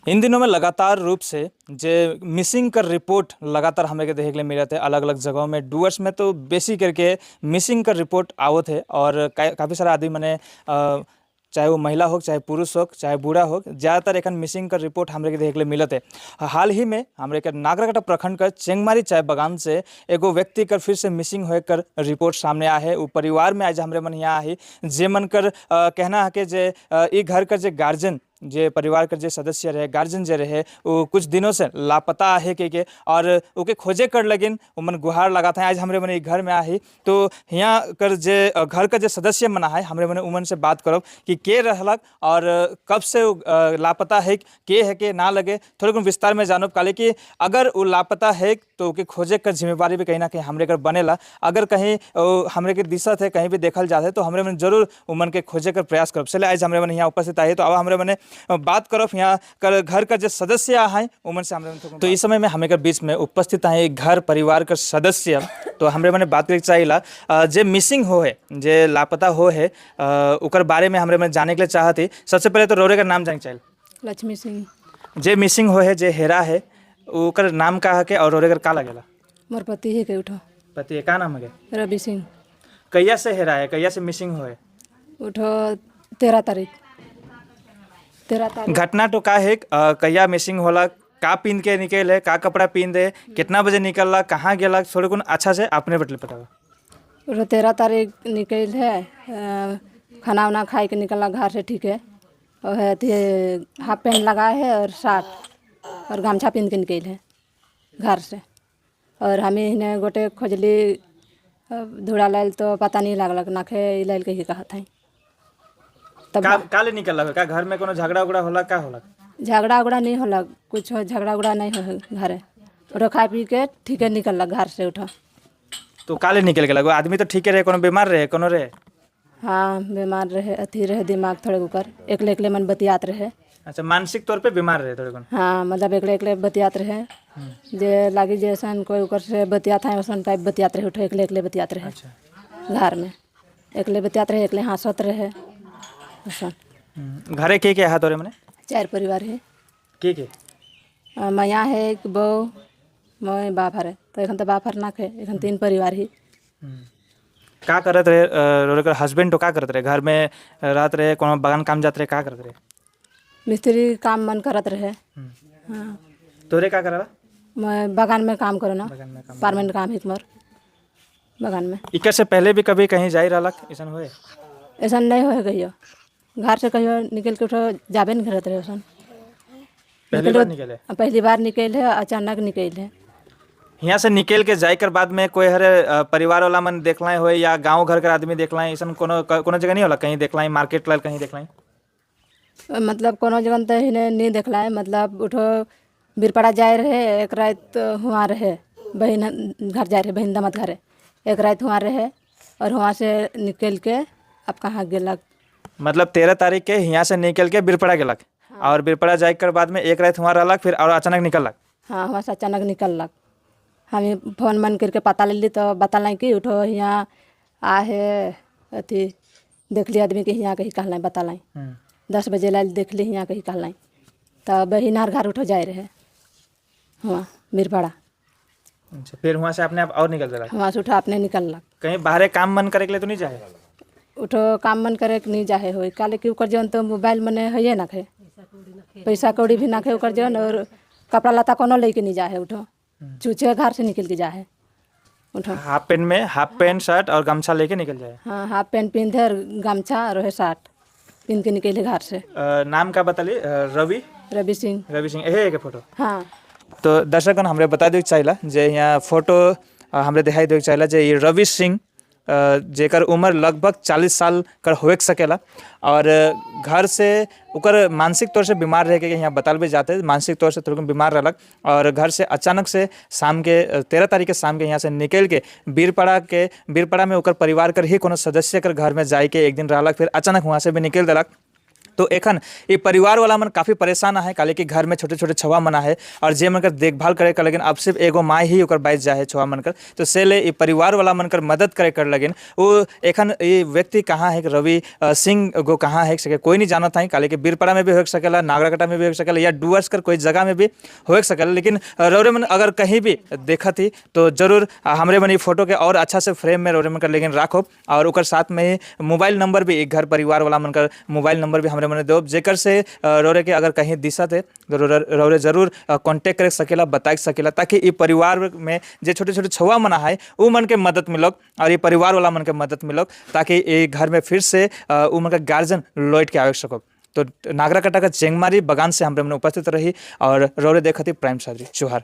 इन दिनों में लगातार रूप से जे मिसिंग कर रिपोर्ट लगातार हमें के देखे के लिए मिलत है अलग अलग जगहों में। डुअर्स में तो बेसी करके मिसिंग कर रिपोर्ट आवत है और काफ़ी सारा आदमी मैंने चाहे वो महिला हो, चाहे पुरुष हो, चाहे बूढ़ा हो, ज़्यादातर एखन मिसिंग कर रिपोर्ट हमरे के देखे के लिए मिलत है। हाल ही में हमरे के नागरकटा प्रखंड का चेंगमारी चाय बागान से एगो व्यक्ति कर फिर से मिसिंग होए कर रिपोर्ट सामने आया है। वो परिवार में आज हमरे मन यहाँ आई जे मन कर कहना है कि जे ई घर का जे गार्जियन जे परिवार के जे सदस्य रहे, गार्जियन जे रहे, वो कुछ दिनों से लापता है के और ओके खोजे कर लगिन उमन गुहार लगाता है। आज हमरे मने घर में आई तो यहाँ कर जे घर का जे सदस्य मना है हमरे मने उमन से बात करब कि के रहलक और कब से लापता है के ना लगे, थोड़े कुछ विस्तार में जानब काले कि अगर वो लापता है तो ओके खोजे कर जिम्मेवारी भी कहीं ना कहीं हमरे कर बनेला। अगर कहीं हमरे के दिशा है कहीं भी देखल जाते तो हमरे मन जरूर उमन के खोजे कर प्रयास करब। चले आज हमरे मन यहाँ उपस्थित आए तो अब हमरे मने बात करब यहाँ कर घर का जो सदस्य हैं उमन से हमरे तो इस समय में हमें बीच में उपस्थित है घर परिवार का सदस्य। तो हमरे मने बात करे चाहिए जे मिसिंग हो है, जे लापता हो है उकर बारे में हमरे मन जाने के लिए चाहते। सबसे पहले तो रोरे का नाम जाने चाहिए। लक्ष्मी सिंह। जे मिसिंग हो है, जे हेरा है, उकर नाम का है के और रोरे का लगेला? मोर पति है के उठो। पति का नाम है? रवि सिंह। कैया से हेरा है, कैया से मिसिंग हो है? उठो 13 तारीख। घटना तो का है कैया मिसिंग होला, का पीन के निकल है, का कपड़ा पीन दे, कितना बजे निकलला, कहाँ गेला, थोड़े कुछ अच्छा से आपने बटले पता? 13 तारीख निकल है, खाना वाना खाए के निकलना घर से, ठीक है। और है हाफ पैंट लगाए है और शर्ट और गमछा पहन के निकल है घर से। और हमें इन्हें गोटे खोजली धूड़ा लाल तो पता नहीं लगलक, नाखे लाल के ही कहा था। तब काले निकल का घर में कोनो झगड़ा उगड़ा होला, का होला? झगड़ा उगड़ा नहीं होला, कुछ झगड़ा उगड़ा नहीं हो घर। उठो खा पी के ठीक है निकल घर से। उठो तो काले निकल के लगो आदमी तो ठीक रहे, कोनो बीमार रहे, कोनो रहे? हाँ बीमार रहे, अथी रहे, दिमाग थोड़े ऊपर एकले एकले मन बतियात रहे। अच्छा, मानसिक तौर पे बीमार रहे थोड़े कौन? हाँ मतलब एकले एकले बतियात रहे, जे लागी जैसा कोई ऊपर से बतियात है वैसा टाइप बतियात रहे। उठो एकले एकले बतियात रहे। अच्छा। घर में एकले बतियात रहे, एकले हंसत रहे वैसा। घरे के हाथ मने 4 परिवार है। के मैया है, एक बहू, मैं बाप है। तो एखन तो बाप ना खे, एखन 3 परिवार ही। का करत रहे हस्बैंड? तो का करत रहे घर में रात रहे, कोनो बागान काम जात रहे, का करत रहे? मिस्त्री काम मन करत रहे। हाँ। तोरे का करला? मैं बागान में काम करो ना, परमानेंट काम है तुम्हार बागान में। इकर से पहले भी कभी कहीं जाई रहलक ऐसा होए? ऐसा नहीं होए कहियो, घर से कहियो निकल के उठो जाबे नहीं करत रहे ऐसा। पहली बार निकल है, अचानक निकल है। यहाँ से निकल के जाए कर बाद में कोई हरे परिवार वाला मन देखलाए हो या गांव घर के आदमी देखलाए, ऐसा कोनो जगह नहीं होला? कहीं देखलाए मार्केट लाल कहीं देखलाए? मतलब कोनो जगह तो इन्हें नहीं देखला है। मतलब उठो बीरपाड़ा जाए रहे, एक रात हुआ रहे, बहन घर जाए रहे, बहन दामाद घर, एक रात हुआ रहे और वहाँ से निकल के अब कहाँ गेलक। मतलब 13 तारीख के यहाँ से निकल के बीरपाड़ा गेलक। हाँ। और बीरपाड़ा जाए कर बाद में एक रात वहाँ रहलक, फिर और अचानक निकलक। हाँ वहाँ से अचानक निकलक। हमें फोन मन करके पता ले ली तो बतालें कि उठो यहाँ आ है, अथी देख ली आदमी के यहाँ कहीं कहलाएँ, बतालें 10 बजे लाल देख ली यहाँ कहीं कहलाएँ। तो बहिनार घर उठो जाए रहे वहाँ बीरपाड़ा। अच्छा, फिर वहाँ से अपने आप और निकल रहा? वहाँ से उठा अपने निकलक। कहीं बाहर काम मन करे के लिए तो नहीं जाए? उठो काम मन करे के नहीं जाए हो, काले कि उकर जौन तो मोबाइल मने है ना खे, पैसा कौड़ी भी ना खे उकर जौन, और कपड़ा लता कोनो लेके नहीं जाए। उठो चूचे घर से निकल के जाए। उठो हाफ पैंट में, हाफ पैंट शर्ट और गमछा लेके निकल जाए। हाँ हाफ पैंट पहन और गमछा और शर्ट पहन के निकले घर से। नाम का बताली? रवि सिंह। रवि सिंह यही है फोटो? हाँ। तो दर्शकगण हमरे बता दें चाहिए जे यहाँ फोटो हमरे दिखाई दे चाहिए जे ये रवि सिंह जेकर उम्र लगभग 40 साल कर होए सकेला और घर से उकर मानसिक तौर से बीमार रह के यहाँ बताल भी जाते, मानसिक तौर से थोड़ा बीमार रहलक और घर से अचानक से शाम के 13 तारीख के शाम के यहाँ से निकल के बीरपाड़ा में उकर परिवार कर ही कोनो सदस्य कर घर में जाए के एक दिन रहलक, फिर अचानक वहाँ से भी निकल दिलक तो एखन ये परिवार वाला मन काफ़ी परेशान है, काले कि घर में छोटे छोटे छुआ मना है और जे मनकर देखभाल करे कर लेकिन अब सिर्फ एगो माँ ही ओकर बाइज जा है छुआ मनकर। तो से ले ये परिवार वाला मनकर मदद करे कर लगिन। वो एखन ये व्यक्ति कहाँ है, रवि सिंह गो कहाँ है सके कोई नहीं जानत है, काले कि बीरपड़ा में भी हो सकेला, नागराकटा में भी हो सकेला या डुअर्स कर कोई जगह में भी हो सकेला। लेकिन रौरे मन अगर कहीं भी देखत ही तो जरूर हमरे मन ये फोटो के और अच्छा से फ्रेम में रौरे मन कर लेकिन राखो और ओकर साथ में मोबाइल नंबर भी, एक घर परिवार वाला मनकर मोबाइल नंबर भी हमरे मन दो, जेकर से रौरे के अगर कहीं दिशत है तो रौरे जरूर कांटेक्ट कर सकेला, बता सकेला, ताकि ये परिवार में जे छोटे छोटे छुआ मना है वो मन के मदद मिलक और ये परिवार वाला मन के मदद मिलक, ताकि ये घर में फिर से वो मन का गार्जियन लौट के आवे सको। तो नागराकटा का चेंगमारी बगान से हमरे मन उपस्थित रही और रौरे देखती प्राइम सादरी जोहार।